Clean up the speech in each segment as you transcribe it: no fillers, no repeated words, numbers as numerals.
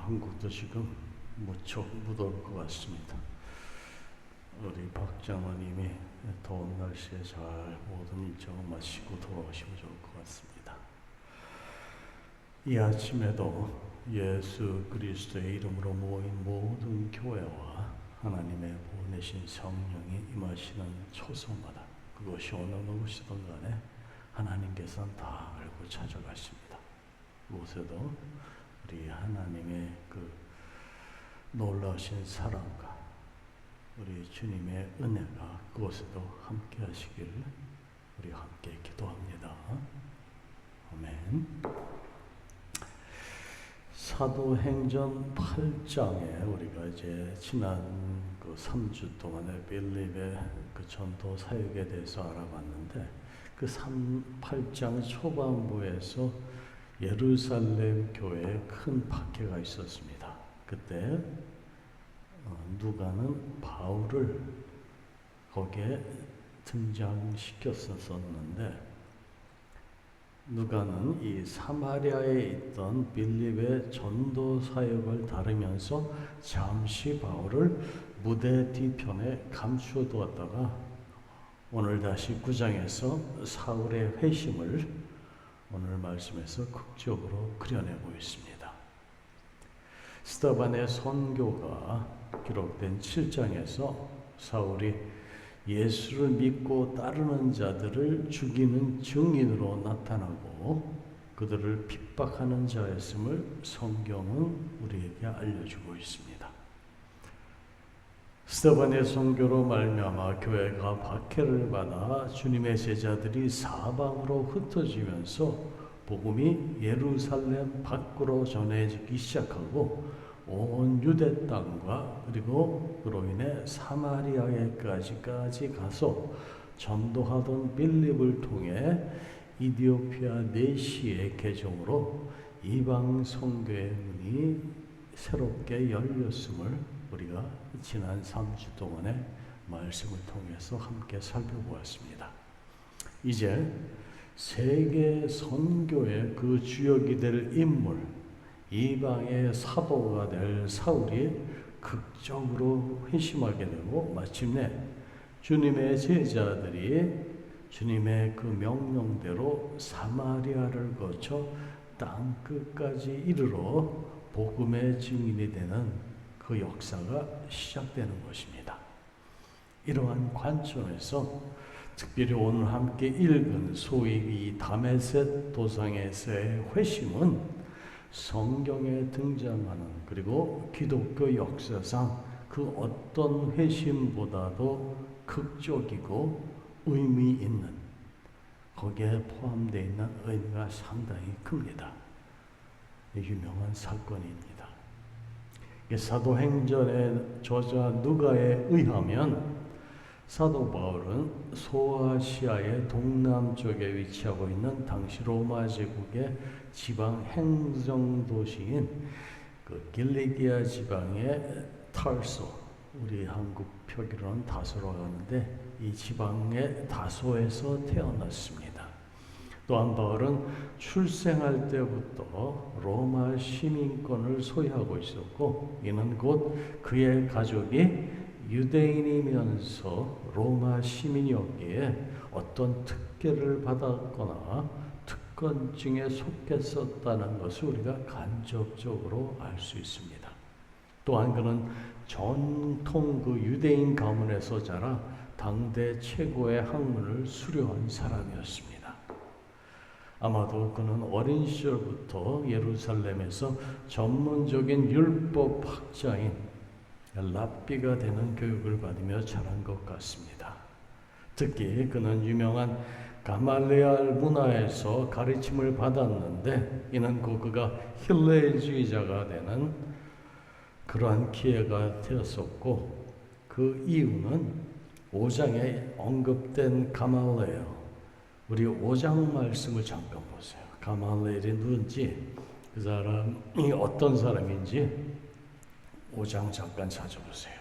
한국도 지금 무척 무더울 것 같습니다. 우리 박장로님이 더운 날씨에 잘 모든 일정을 마치고 돌아오시면 좋을 것 같습니다. 이 아침에도 예수 그리스도의 이름으로 모인 모든 교회와 하나님의 보내신 성령이 임하시는 초소마다 그것이 어느 곳이든 간에 하나님께서는 다 알고 찾아가십니다. 무엇에도 우리 하나님의 그 놀라우신 사랑과 우리 주님의 은혜가 그곳에도 함께 하시길 우리 함께 기도합니다. 아멘. 사도행전 8장에 우리가 이제 지난 그 3주 동안에 빌립의 그 전도 사역에 대해서 알아봤는데 그 8장 초반부에서 예루살렘 교회에 큰 박해가 있었습니다. 그때 누가는 바울을 거기에 등장시켰었는데 누가는 이 사마리아에 있던 빌립의 전도 사역을 다루면서 잠시 바울을 무대 뒤편에 감추어 두었다가 오늘 다시 9장에서 사울의 회심을 오늘 말씀에서 극적으로 그려내고 있습니다. 스데반의 선교가 기록된 7장에서 사울이 예수를 믿고 따르는 자들을 죽이는 증인으로 나타나고 그들을 핍박하는 자였음을 성경은 우리에게 알려주고 있습니다. 스데반의 선교로 말미암아 교회가 박해를 받아 주님의 제자들이 사방으로 흩어지면서 복음이 예루살렘 밖으로 전해지기 시작하고 온 유대 땅과 그리고 그로 인해 사마리아에까지 가서 전도하던 빌립을 통해 이디오피아 내시의 개종으로 이방 선교의 문이 새롭게 열렸음을 우리가 지난 3주 동안의 말씀을 통해서 함께 살펴보았습니다. 이제 세계 선교의 그 주역이 될 인물, 이방의 사도가 될 사울이 극적으로 회심하게 되고 마침내 주님의 제자들이 주님의 그 명령대로 사마리아를 거쳐 땅 끝까지 이르러 복음의 증인이 되는 그 역사가 시작되는 것입니다. 이러한 관점에서 특별히 오늘 함께 읽은 소위 이 다메섹 도상에서의 회심은 성경에 등장하는 그리고 기독교 역사상 그 어떤 회심보다도 극적이고 의미 있는 거기에 포함되어 있는 의미가 상당히 큽니다. 유명한 사건입니다. 사도행전의 저자 누가에 의하면 사도 바울은 소아시아의 동남쪽에 위치하고 있는 당시 로마 제국의 지방 행정도시인 그 길리기아 지방의 타르소, 우리 한국 표기로는 다소로 가는데 이 지방의 다소에서 태어났습니다. 또한 바울은 출생할 때부터 로마 시민권을 소유하고 있었고 이는 곧 그의 가족이 유대인이면서 로마 시민이었기에 어떤 특혜를 받았거나 특권층에 속했었다는 것을 우리가 간접적으로 알 수 있습니다. 또한 그는 전통 그 유대인 가문에서 자라 당대 최고의 학문을 수료한 사람이었습니다. 아마도 그는 어린 시절부터 예루살렘에서 전문적인 율법 학자인 랍비가 되는 교육을 받으며 자란 것 같습니다. 특히 그는 유명한 가말레알 문화에서 가르침을 받았는데 이는 그가 힐레주의자가 되는 그러한 기회가 되었었고 그 이유는 5장에 언급된 가말레알, 우리 5장 말씀을 잠깐 보세요. 가말레알이 누군지 그 사람이 어떤 사람인지 5장 잠깐 찾아보세요.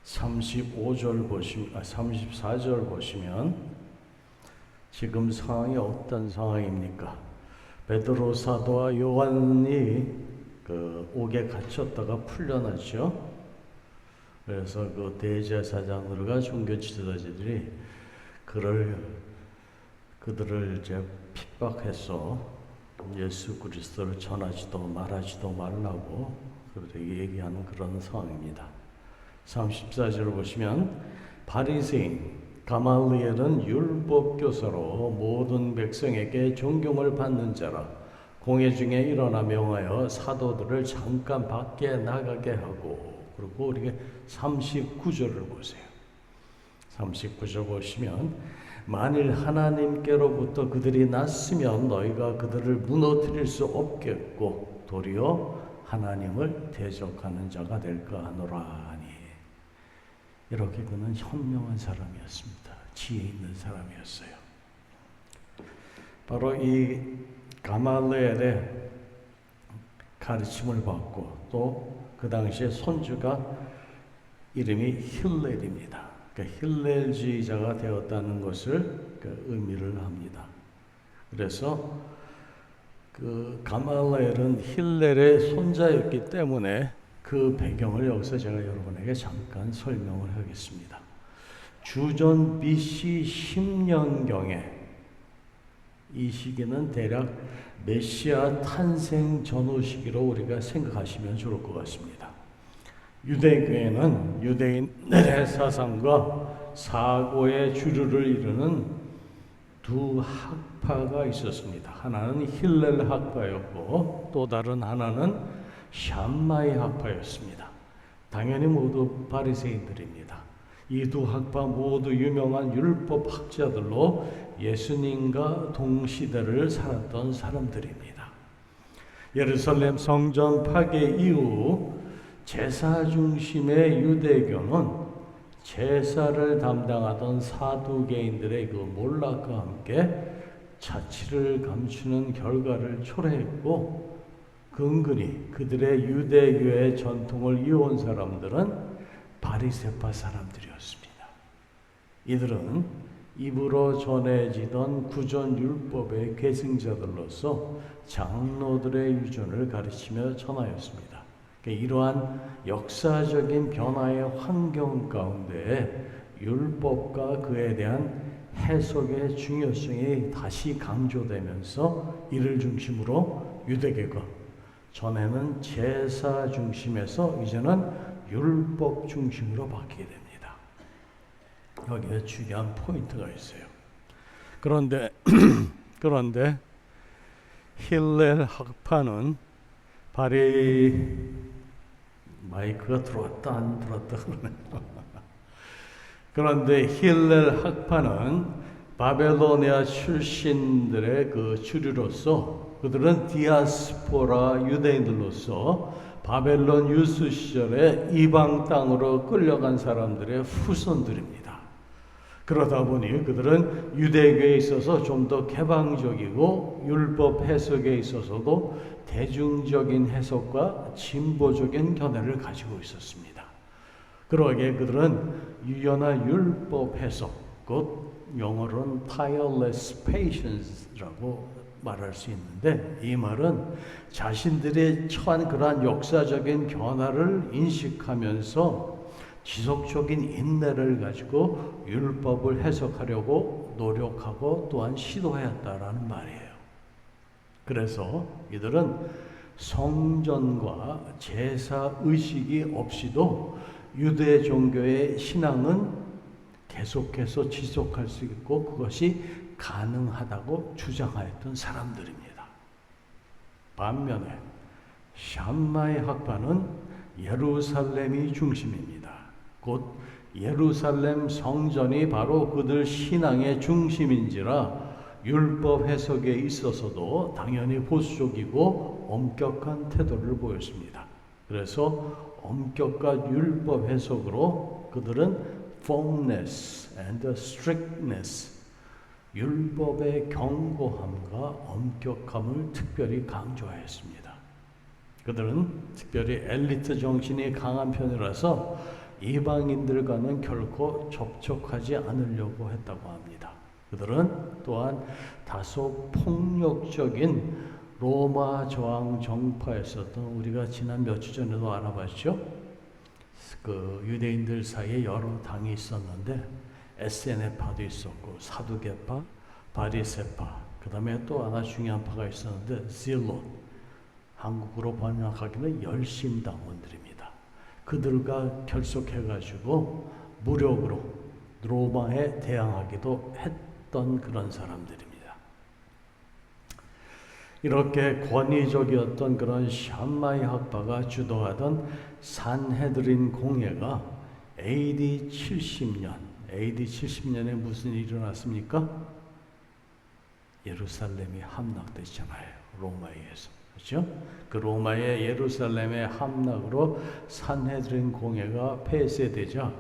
34절 보시면 지금 상황이 어떤 상황입니까? 베드로 사도와 요한이 그 옥에 갇혔다가 풀려났죠. 그래서 그 대제사장들과 종교 지도자들이 그들을 이제 핍박해서 예수 그리스도를 전하지도 말하지도 말라고 그들에게 얘기하는 그런 상황입니다. 34절을 보시면 바리새인 가말리엘은 율법 교사로 모든 백성에게 존경을 받는 자라 공회 중에 일어나 명하여 사도들을 잠깐 밖에 나가게 하고, 그리고 우리가 39절을 보세요. 39절 보시면 만일 하나님께로부터 그들이 났으면 너희가 그들을 무너뜨릴 수 없겠고 도리어 하나님을 대적하는 자가 될까 하노라 하니. 이렇게 그는 현명한 사람이었습니다. 지혜 있는 사람이었어요. 바로 이 가말리엘의 가르침을 받고 또 그 당시에 손주가 이름이 힐렐입니다. 그러니까 힐렐주의자가 되었다는 것을 의미를 합니다. 그래서 그 가말리엘은 힐렐의 손자였기 때문에 그 배경을 여기서 제가 여러분에게 잠깐 설명을 하겠습니다. 주전 BC 10년경에 이 시기는 대략 메시아 탄생 전후 시기로 우리가 생각하시면 좋을 것 같습니다. 유대교회는 유대인들의 사상과 사고의 주류를 이루는 두 학파가 있었습니다. 하나는 힐렐 학파였고 또 다른 하나는 샴마이 학파였습니다. 당연히 모두 바리새인들입니다. 이 두 학파 모두 유명한 율법 학자들로 예수님과 동시대를 살았던 사람들입니다. 예루살렘 성전 파괴 이후 제사 중심의 유대교는 제사를 담당하던 사두개인들의 그 몰락과 함께 자치를 감추는 결과를 초래했고, 근근히 그들의 유대교의 전통을 이어온 사람들은 바리새파 사람들이었습니다. 이들은 입으로 전해지던 구전 율법의 계승자들로서 장로들의 유전을 가르치며 전하였습니다. 이러한 역사적인 변화의 환경 가운데 율법과 그에 대한 해석의 중요성이 다시 강조되면서 이를 중심으로 유대교가 전에는 제사 중심에서 이제는 율법 중심으로 바뀌게 됩니다. 여기에 중요한 포인트가 있어요. 그런데 힐렐 학파는 마이크가 들어왔다 안 들어왔다 그러네요. 그런데 힐렐 학파는 바벨로니아 출신들의 그 주류로서 그들은 디아스포라 유대인들로서 바벨론 유수 시절에 이방 땅으로 끌려간 사람들의 후손들입니다. 그러다 보니 그들은 유대교에 있어서 좀 더 개방적이고 율법 해석에 있어서도 대중적인 해석과 진보적인 견해를 가지고 있었습니다. 그러기에 그들은 유연한 율법 해석, 곧 영어로는 tireless patience라고 말할 수 있는데, 이 말은 자신들이 처한 그러한 역사적인 변화를 인식하면서 지속적인 인내를 가지고 율법을 해석하려고 노력하고 또한 시도하였다라는 말이에요. 그래서 이들은 성전과 제사 의식이 없이도 유대 종교의 신앙은 계속해서 지속할 수 있고 그것이 가능하다고 주장하였던 사람들입니다. 반면에 샴마이 학파는 예루살렘이 중심입니다. 곧 예루살렘 성전이 바로 그들 신앙의 중심인지라 율법 해석에 있어서도 당연히 보수적이고 엄격한 태도를 보였습니다. 그래서 엄격한 율법 해석으로 그들은 firmness and strictness, 율법의 견고함과 엄격함을 특별히 강조하였습니다. 그들은 특별히 엘리트 정신이 강한 편이라서 이방인들과는 결코 접촉하지 않으려고 했다고 합니다. 그들은 또한 다소 폭력적인 로마 저항 정파였었던, 우리가 지난 몇 주 전에도 알아봤죠. 그 유대인들 사이에 여러 당이 있었는데 에세네파도 있었고 사두개파, 바리새파, 그 다음에 또 하나 중요한 파가 있었는데 질론, 한국으로 번역하기는 열심당원들입니다. 그들과 결속해가지고 무력으로 로마에 대항하기도 했던 그런 사람들입니다. 이렇게 권위적이었던 그런 샴마이 학파가 주도하던 산헤드린 공회가 AD 70년에 무슨 일이 일어났습니까? 예루살렘이 함락됐잖아요. 로마에 의해서. 그렇죠? 그 로마의 예루살렘의 함락으로 산헤드린 공회가 폐쇄되자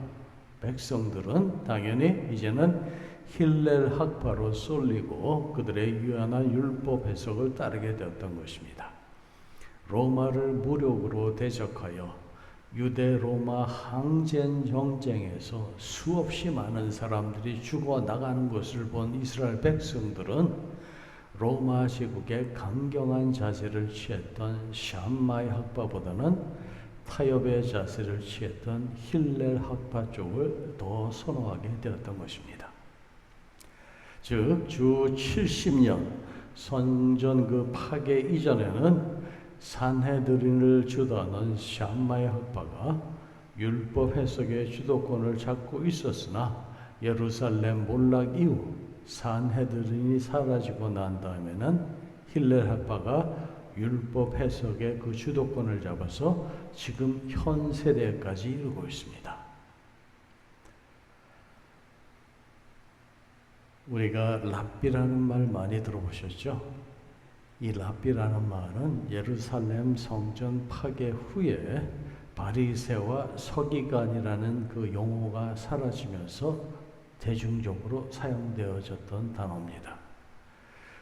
백성들은 당연히 이제는 힐렐 학파로 쏠리고 그들의 유연한 율법 해석을 따르게 되었던 것입니다. 로마를 무력으로 대적하여 유대 로마 항쟁 전쟁에서 수없이 많은 사람들이 죽어 나가는 것을 본 이스라엘 백성들은 로마 제국의 강경한 자세를 취했던 샴마이 학파보다는 타협의 자세를 취했던 힐렐 학파 쪽을 더 선호하게 되었던 것입니다. 즉, 주 70년 성전 그 파괴 이전에는 산헤드린을 주도하는 샴마이 학파가 율법 해석의 주도권을 잡고 있었으나 예루살렘 몰락 이후 산헤드린이 사라지고 난 다음에는 힐렐 학파가 율법 해석의 그 주도권을 잡아서 지금 현 세대까지 이르고 있습니다. 우리가 랍비라는 말 많이 들어보셨죠? 이 랍비라는 말은 예루살렘 성전 파괴 후에 바리새와 서기관이라는 그 용어가 사라지면서 대중적으로 사용되어졌던 단어입니다.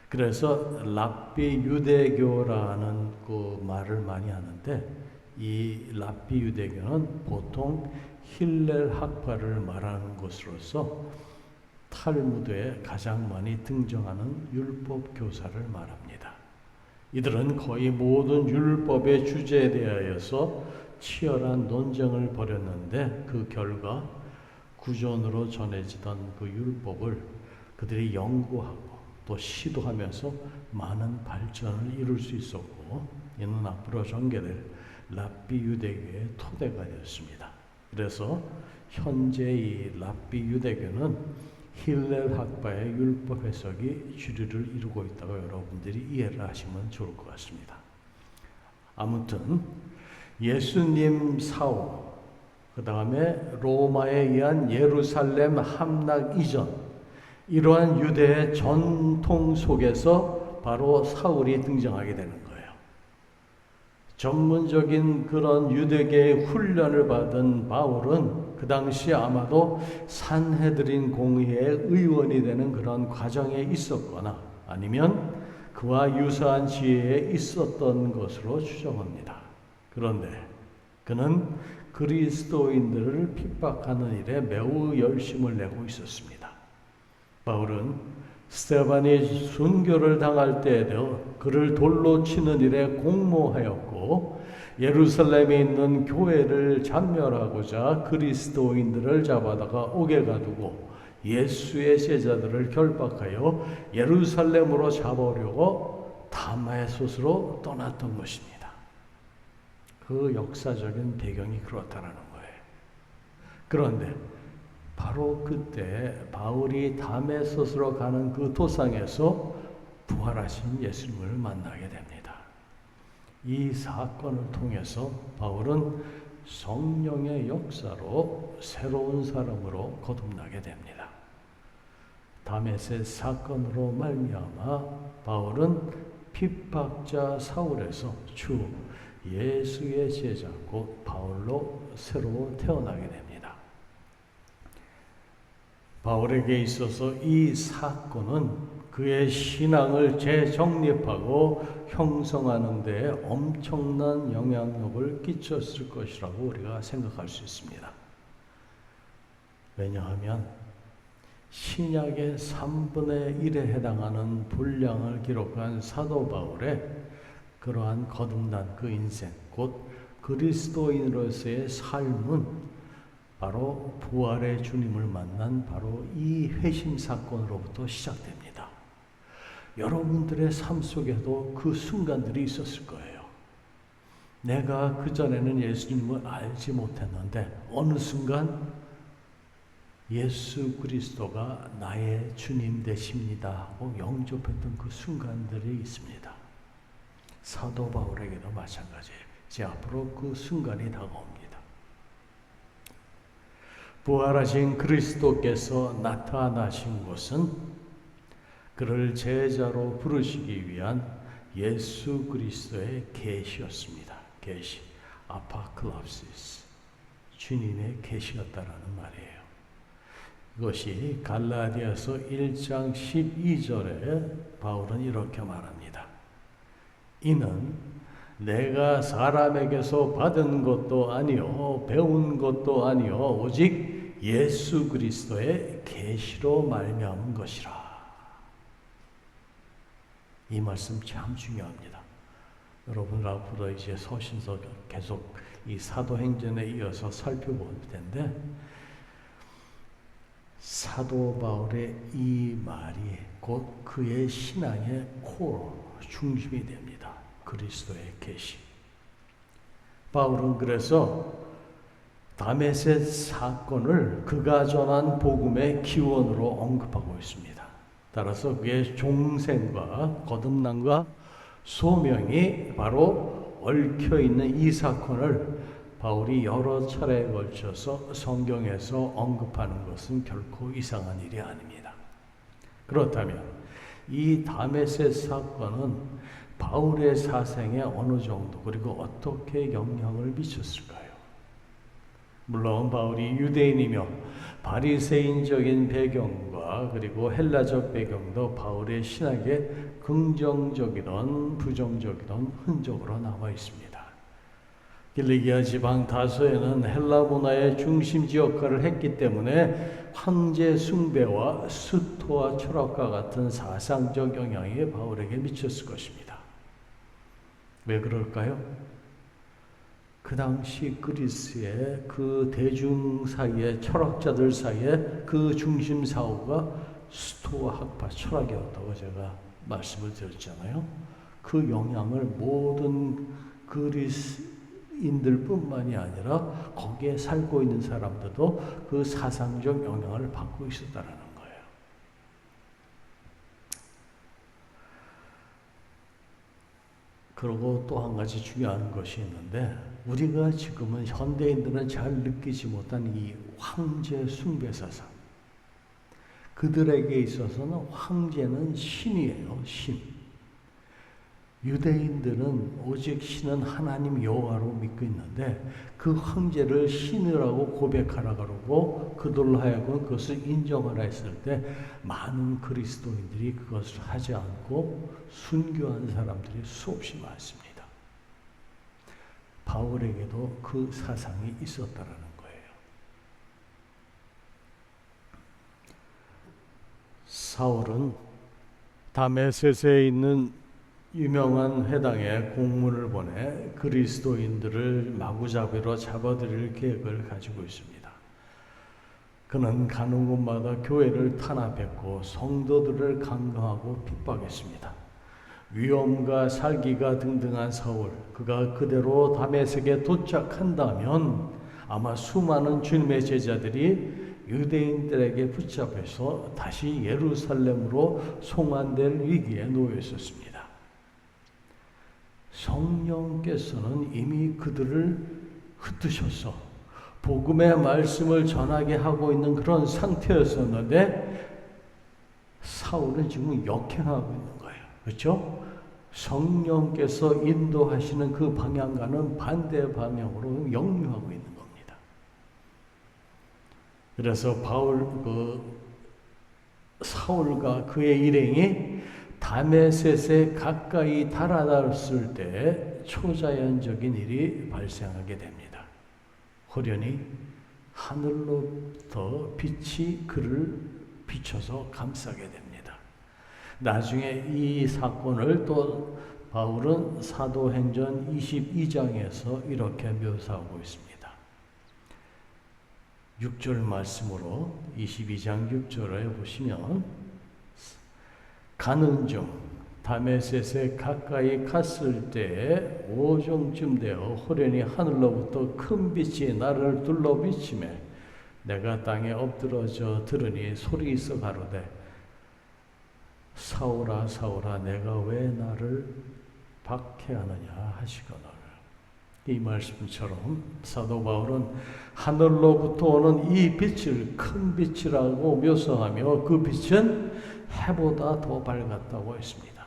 그래서 랍비 유대교라는 그 말을 많이 하는데, 이 랍비 유대교는 보통 힐렐 학파를 말하는 것으로서 탈무드에 가장 많이 등장하는 율법 교사를 말합니다. 이들은 거의 모든 율법의 주제에 대하여서 치열한 논쟁을 벌였는데 그 결과 구전으로 전해지던 그 율법을 그들이 연구하고 또 시도하면서 많은 발전을 이룰 수 있었고, 이는 앞으로 전개될 랍비 유대교의 토대가 되었습니다. 그래서 현재 이 랍비 유대교는 힐렐 학파의 율법 해석이 주류를 이루고 있다고 여러분들이 이해를 하시면 좋을 것 같습니다. 아무튼 예수님 사후, 그 다음에 로마에 의한 예루살렘 함락 이전, 이러한 유대의 전통 속에서 바로 사울이 등장하게 되는 거예요. 전문적인 그런 유대계의 훈련을 받은 바울은 그 당시 아마도 산헤드린 공회의 의원이 되는 그런 과정에 있었거나 아니면 그와 유사한 지혜에 있었던 것으로 추정합니다. 그런데 그는 그리스도인들을 핍박하는 일에 매우 열심을 내고 있었습니다. 바울은 스데반이 순교를 당할 때에도 그를 돌로 치는 일에 공모하였고, 예루살렘에 있는 교회를 잔멸하고자 그리스도인들을 잡아다가 옥에 가두고 예수의 제자들을 결박하여 예루살렘으로 잡아오려고 다마에소스로 떠났던 것입니다. 그 역사적인 배경이 그렇다는 거예요. 그런데 바로 그때 바울이 다메소스로 가는 그 도상에서 부활하신 예수님을 만나게 됩니다. 이 사건을 통해서 바울은 성령의 역사로 새로운 사람으로 거듭나게 됩니다. 다메섹 사건으로 말미암아 바울은 핍박자 사울에서 주 예수의 제자 곧 바울로 새로 태어나게 됩니다. 바울에게 있어서 이 사건은 그의 신앙을 재정립하고 형성하는 데 엄청난 영향력을 끼쳤을 것이라고 우리가 생각할 수 있습니다. 왜냐하면 신약의 3분의 1에 해당하는 분량을 기록한 사도 바울의 그러한 거듭난 그 인생, 곧 그리스도인으로서의 삶은 바로 부활의 주님을 만난 바로 이 회심 사건으로부터 시작됩니다. 여러분들의 삶 속에도 그 순간들이 있었을 거예요. 내가 그전에는 예수님을 알지 못했는데 어느 순간 예수 그리스도가 나의 주님 되십니다 하고 영접했던 그 순간들이 있습니다. 사도 바울에게도 마찬가지예요. 이제 앞으로 그 순간이 다가옵니다. 부활하신 그리스도께서 나타나신 것은 그를 제자로 부르시기 위한 예수 그리스도의 계시였습니다. 계시, 아파클랍시스, 주님의 계시였다라는 말이에요. 이것이 갈라디아서 1장 12절에 바울은 이렇게 말합니다. 이는 내가 사람에게서 받은 것도 아니요 배운 것도 아니요 오직 예수 그리스도의 계시로 말미암은 것이라. 이 말씀 참 중요합니다. 여러분 앞으로 이제 서신서 계속 이 사도행전에 이어서 살펴볼 텐데 사도 바울의 이 말이 곧 그의 신앙의 코어, 중심이 됩니다. 그리스도의 계시. 바울은 그래서 다메섹 사건을 그가 전한 복음의 기원으로 언급하고 있습니다. 따라서 그의 종생과 거듭남과 소명이 바로 얽혀있는 이 사건을 바울이 여러 차례에 걸쳐서 성경에서 언급하는 것은 결코 이상한 일이 아닙니다. 그렇다면 이 다메섹 사건은 바울의 사생에 어느 정도 그리고 어떻게 영향을 미쳤을까요? 물론 바울이 유대인이며 바리새인적인 배경과 그리고 헬라적 배경도 바울의 신학에 긍정적이든 부정적이든 흔적으로 남아 있습니다. 길리기아 지방 다소에는 헬라 문화의 중심지 역할을 했기 때문에 황제 숭배와 수토와 철학과 같은 사상적 영향이 바울에게 미쳤을 것입니다. 왜 그럴까요? 그 당시 그리스의 그 대중 사이에 철학자들 사이에 그 중심 사고가 수토와 학파 철학이었다고 제가 말씀을 드렸잖아요. 그 영향을 모든 그리스인들 뿐만이 아니라 거기에 살고 있는 사람들도 그 사상적 영향을 받고 있었다는 거예요. 그리고 또 한 가지 중요한 것이 있는데 우리가 지금은 현대인들은 잘 느끼지 못한 이 황제 숭배 사상. 그들에게 있어서는 황제는 신이에요. 신. 유대인들은 오직 신은 하나님 여호와로 믿고 있는데 그 황제를 신이라고 고백하라 그러고 그들로 하여금 그것을 인정하라 했을 때 많은 그리스도인들이 그것을 하지 않고 순교한 사람들이 수없이 많습니다. 바울에게도 그 사상이 있었다라는 거예요. 사울은 다메섹에 있는 유명한 회당에 공문을 보내 그리스도인들을 마구잡이로 잡아들일 계획을 가지고 있습니다. 그는 가는 곳마다 교회를 탄압했고 성도들을 강경하고 핍박했습니다. 위험과 살기가 등등한 사울, 그가 그대로 다메섹에 도착한다면 아마 수많은 주님의 제자들이 유대인들에게 붙잡혀서 다시 예루살렘으로 송환될 위기에 놓여 있었습니다. 성령께서는 이미 그들을 흩으셔서 복음의 말씀을 전하게 하고 있는 그런 상태였었는데 사울은 지금 역행하고 있는 거예요. 그렇죠? 성령께서 인도하시는 그 방향과는 반대 방향으로 역류하고 있는 겁니다. 그래서 사울과 그의 일행이 다메섹에 가까이 달아났을 때 초자연적인 일이 발생하게 됩니다. 호련히 하늘로부터 빛이 그를 비춰서 감싸게 됩니다. 나중에 이 사건을 또 바울은 사도행전 22장에서 이렇게 묘사하고 있습니다. 6절 말씀으로 22장 6절에 보시면 가는 중 다메섹에 가까이 갔을 때에 오정쯤 되어 호련히 하늘로부터 큰 빛이 나를 둘러 비치매 내가 땅에 엎드러져 들으니 소리 있어 가로되 사울아 사울아 내가 왜 나를 박해하느냐 하시거늘. 이 말씀처럼 사도 바울은 하늘로부터 오는 이 빛을 큰 빛이라고 묘사하며 그 빛은 해보다 더 밝았다고 했습니다.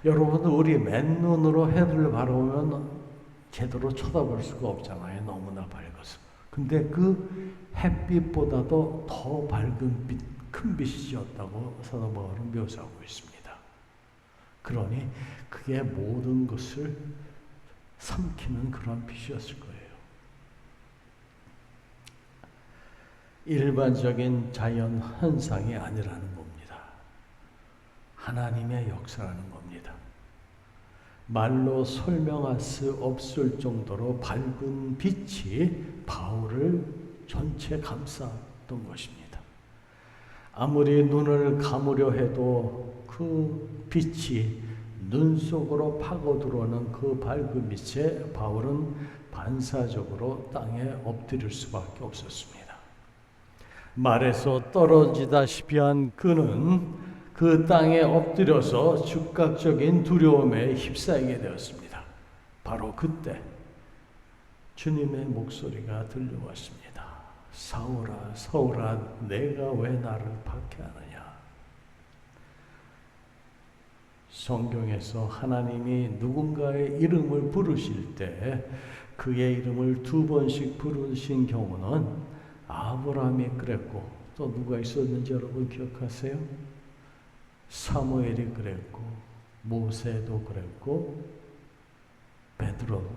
여러분, 우리 맨눈으로 해를 바라보면 제대로 쳐다볼 수가 없잖아요. 너무나 밝아서. 근데 그 햇빛보다도 더 밝은 빛, 큰 빛이었다고 사도 바울은 묘사하고 있습니다. 그러니 그게 모든 것을 삼키는 그런 빛이었을 거예요. 일반적인 자연 현상이 아니라는 겁니다. 하나님의 역사라는 겁니다. 말로 설명할 수 없을 정도로 밝은 빛이 바울을 전체 감쌌던 것입니다. 아무리 눈을 감으려 해도 그 빛이 눈 속으로 파고 들어오는 그 밝은 빛에 바울은 반사적으로 땅에 엎드릴 수밖에 없었습니다. 말에서 떨어지다시피 한 그는 그 땅에 엎드려서 즉각적인 두려움에 휩싸이게 되었습니다. 바로 그때 주님의 목소리가 들려왔습니다. 사울아, 사울아, 내가 왜 나를 박해하느냐? 성경에서 하나님이 누군가의 이름을 부르실 때 그의 이름을 2번씩 부르신 경우는 아브라함이 그랬고 또 누가 있었는지 여러분 기억하세요? 사무엘이 그랬고 모세도 그랬고 베드로도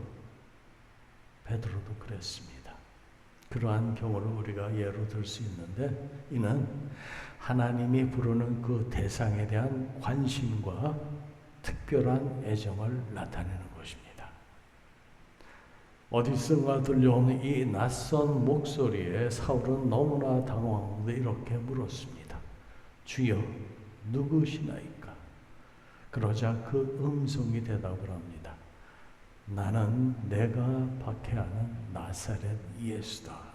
그랬습니다. 그러한 경우를 우리가 예로 들 수 있는데 이는 하나님이 부르는 그 대상에 대한 관심과 특별한 애정을 나타내는 것입니다. 어디선가 들려오는 이 낯선 목소리에 사울은 너무나 당황하고 이렇게 물었습니다. 주여 누구시나이까? 그러자 그 음성이 대답을 합니다. 나는 내가 박해하는 나사렛 예수다.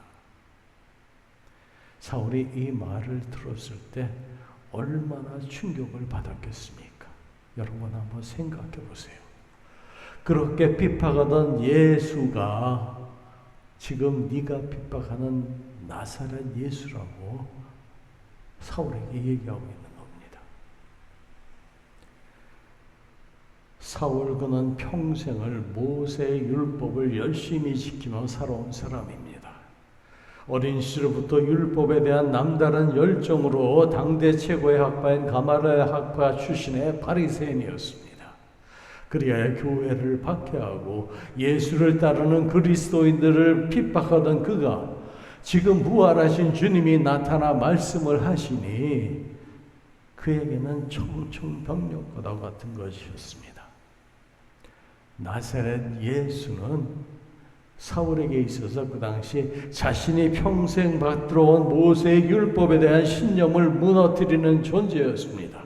사울이 이 말을 들었을 때 얼마나 충격을 받았겠습니까? 여러분 한번 생각해 보세요. 그렇게 핍박하던 예수가 지금 네가 핍박하는 나사렛 예수라고 사울에게 얘기하고 있는 겁니다. 사울 그는 평생을 모세의 율법을 열심히 지키며 살아온 사람입니다. 어린 시절부터 율법에 대한 남다른 열정으로 당대 최고의 학파인 가말리엘 학파 출신의 바리새인이었습니다. 그리하여 교회를 박해하고 예수를 따르는 그리스도인들을 핍박하던 그가 지금 부활하신 주님이 나타나 말씀을 하시니 그에게는 청천벽력과 같은 것이었습니다. 나사렛 예수는 사울에게 있어서 그 당시 자신이 평생 받들어온 모세의 율법에 대한 신념을 무너뜨리는 존재였습니다.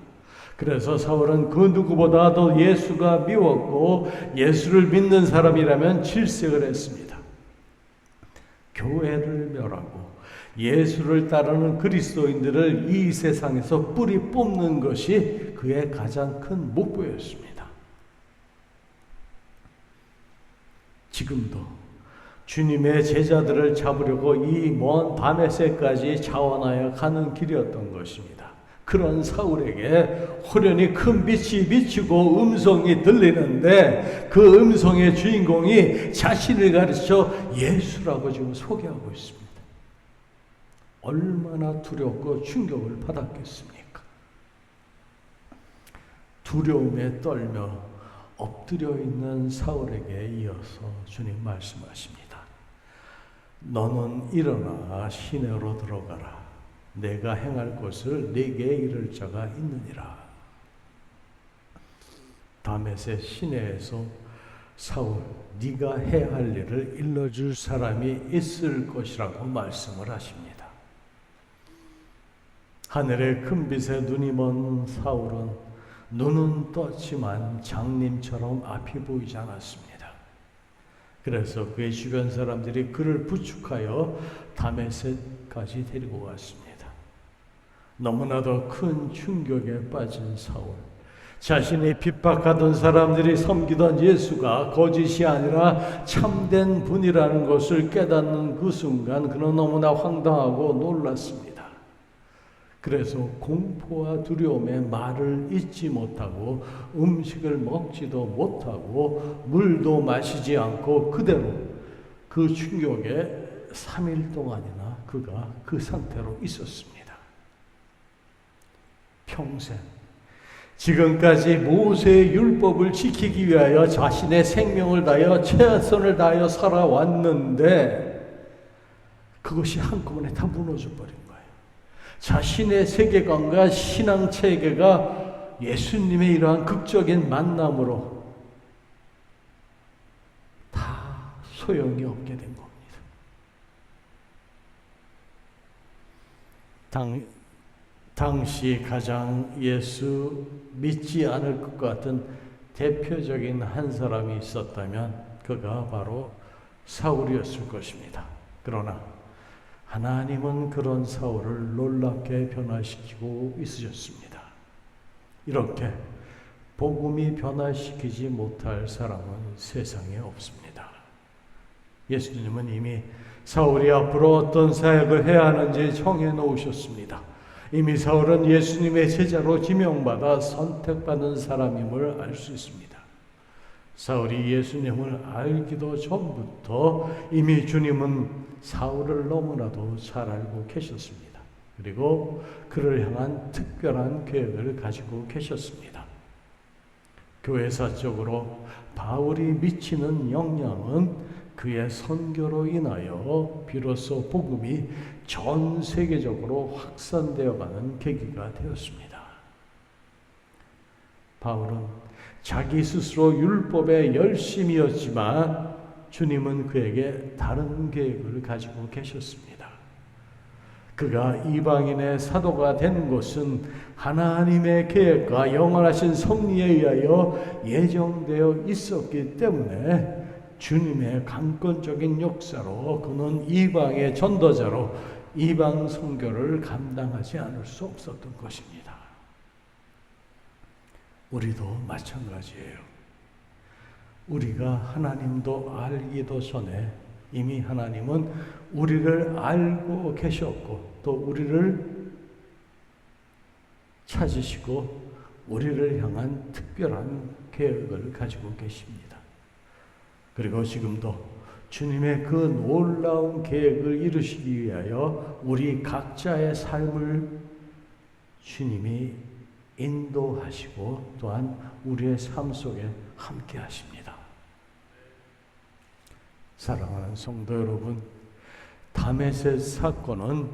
그래서 사울은 그 누구보다도 예수가 미웠고 예수를 믿는 사람이라면 질색을 했습니다. 교회를 멸하고 예수를 따르는 그리스도인들을 이 세상에서 뿌리 뽑는 것이 그의 가장 큰 목표였습니다. 지금도 주님의 제자들을 잡으려고 이 먼 다메섹까지 자원하여 가는 길이었던 것입니다. 그런 사울에게 호련히 큰 빛이 비치고 음성이 들리는데 그 음성의 주인공이 자신을 가르쳐 예수라고 지금 소개하고 있습니다. 얼마나 두렵고 충격을 받았겠습니까? 두려움에 떨며 엎드려 있는 사울에게 이어서 주님 말씀하십니다. 너는 일어나 시내로 들어가라. 내가 행할 것을 네게 이를 자가 있느니라. 다메섹 시내에서 사울, 네가 해야 할 일을 일러줄 사람이 있을 것이라고 말씀을 하십니다. 하늘의 큰 빛에 눈이 먼 사울은 눈은 떴지만 장님처럼 앞이 보이지 않았습니다. 그래서 그의 주변 사람들이 그를 부축하여 다메섹까지 데리고 갔습니다. 너무나도 큰 충격에 빠진 사울, 자신이 핍박하던 사람들이 섬기던 예수가 거짓이 아니라 참된 분이라는 것을 깨닫는 그 순간 그는 너무나 황당하고 놀랐습니다. 그래서 공포와 두려움에 말을 잇지 못하고 음식을 먹지도 못하고 물도 마시지 않고 그대로 그 충격에 3일 동안이나 그가 그 상태로 있었습니다. 평생 지금까지 모세의 율법을 지키기 위하여 자신의 생명을 다하여 최선을 다하여 살아왔는데 그것이 한꺼번에 다 무너져 버린 거예요. 자신의 세계관과 신앙 체계가 예수님의 이러한 극적인 만남으로 다 소용이 없게 된 겁니다. 당시 가장 예수 믿지 않을 것 같은 대표적인 한 사람이 있었다면 그가 바로 사울이었을 것입니다. 그러나 하나님은 그런 사울을 놀랍게 변화시키고 있으셨습니다. 이렇게 복음이 변화시키지 못할 사람은 세상에 없습니다. 예수님은 이미 사울이 앞으로 어떤 사역을 해야 하는지 정해 놓으셨습니다. 이미 사울은 예수님의 제자로 지명받아 선택받은 사람임을 알 수 있습니다. 사울이 예수님을 알기도 전부터 이미 주님은 사울을 너무나도 잘 알고 계셨습니다. 그리고 그를 향한 특별한 계획을 가지고 계셨습니다. 교회사적으로 바울이 미치는 영향은 그의 선교로 인하여 비로소 복음이 전 세계적으로 확산되어가는 계기가 되었습니다. 바울은 자기 스스로 율법의 열심이었지만 주님은 그에게 다른 계획을 가지고 계셨습니다. 그가 이방인의 사도가 된 것은 하나님의 계획과 영원하신 섭리에 의하여 예정되어 있었기 때문에 주님의 강권적인 역사로 그는 이방의 전도자로 이방 선교를 감당하지 않을 수 없었던 것입니다. 우리도 마찬가지예요. 우리가 하나님도 알기도 전에 이미 하나님은 우리를 알고 계셨고 또 우리를 찾으시고 우리를 향한 특별한 계획을 가지고 계십니다. 그리고 지금도 주님의 그 놀라운 계획을 이루시기 위하여 우리 각자의 삶을 주님이 인도하시고 또한 우리의 삶 속에 함께 하십니다. 사랑하는 성도 여러분, 다메섹 사건은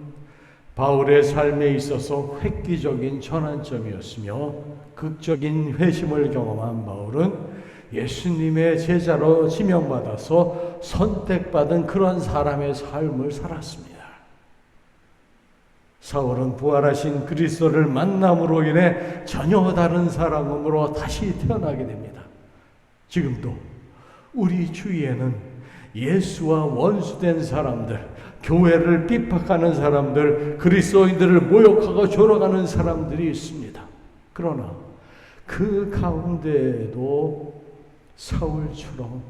바울의 삶에 있어서 획기적인 전환점이었으며 극적인 회심을 경험한 바울은 예수님의 제자로 지명받아서 선택받은 그런 사람의 삶을 살았습니다. 사울은 부활하신 그리스도를 만남으로 인해 전혀 다른 사람으로 다시 태어나게 됩니다. 지금도 우리 주위에는 예수와 원수된 사람들, 교회를 핍박하는 사람들, 그리스도인들을 모욕하고 조롱하는 사람들이 있습니다. 그러나 그 가운데에도 사울처럼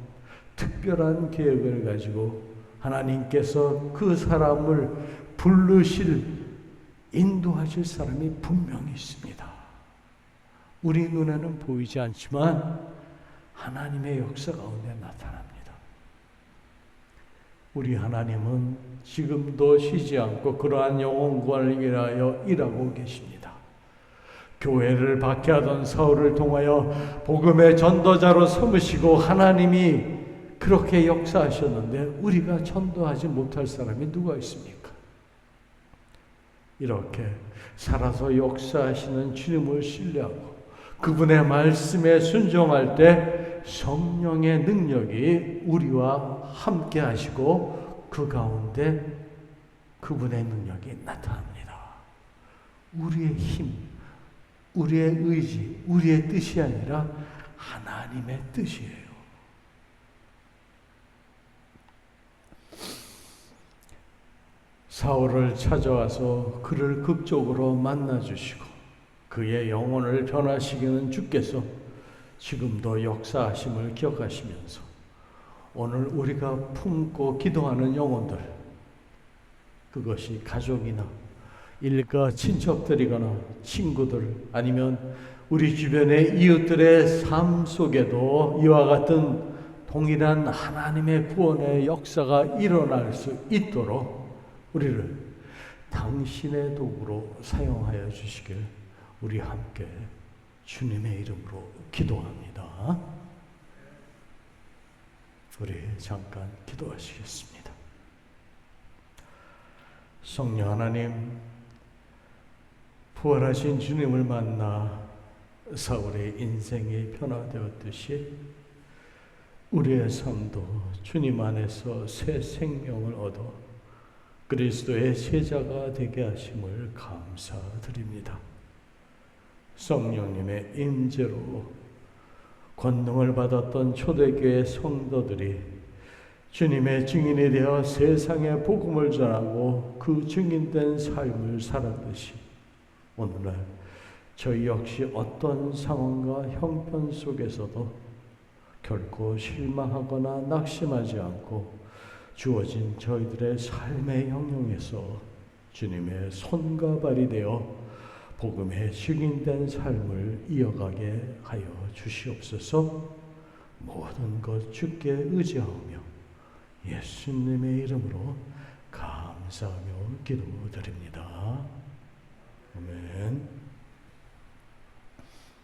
특별한 계획을 가지고 하나님께서 그 사람을 부르실, 인도하실 사람이 분명히 있습니다. 우리 눈에는 보이지 않지만 하나님의 역사 가운데 나타납니다. 우리 하나님은 지금도 쉬지 않고 그러한 영혼 구원을 위하여 일하고 계십니다. 교회를 박해하던 사울을 통하여 복음의 전도자로 삼으시고 하나님이 그렇게 역사하셨는데 우리가 전도하지 못할 사람이 누가 있습니까? 이렇게 살아서 역사하시는 주님을 신뢰하고 그분의 말씀에 순종할 때 성령의 능력이 우리와 함께 하시고 그 가운데 그분의 능력이 나타납니다. 우리의 힘, 우리의 의지, 우리의 뜻이 아니라 하나님의 뜻이에요. 사울을 찾아와서 그를 극적으로 만나주시고 그의 영혼을 변화시키는 주께서 지금도 역사하심을 기억하시면서 오늘 우리가 품고 기도하는 영혼들, 그것이 가족이나 일가 친척들이거나 친구들 아니면 우리 주변의 이웃들의 삶 속에도 이와 같은 동일한 하나님의 구원의 역사가 일어날 수 있도록 우리를 당신의 도구로 사용하여 주시길 우리 함께 주님의 이름으로 기도합니다. 우리 잠깐 기도하시겠습니다. 성령 하나님, 부활하신 주님을 만나 사울의 인생이 변화되었듯이 우리의 삶도 주님 안에서 새 생명을 얻어 그리스도의 제자가 되게 하심을 감사드립니다. 성령님의 임재로 권능을 받았던 초대교회 성도들이 주님의 증인이 되어 세상에 복음을 전하고 그 증인된 삶을 살았듯이 오늘날 저희 역시 어떤 상황과 형편 속에서도 결코 실망하거나 낙심하지 않고 주어진 저희들의 삶의 영역에서 주님의 손과 발이 되어 복음의 증인된 삶을 이어가게 하여 주시옵소서. 모든 것 주께 의지하며 예수님의 이름으로 감사하며 기도드립니다.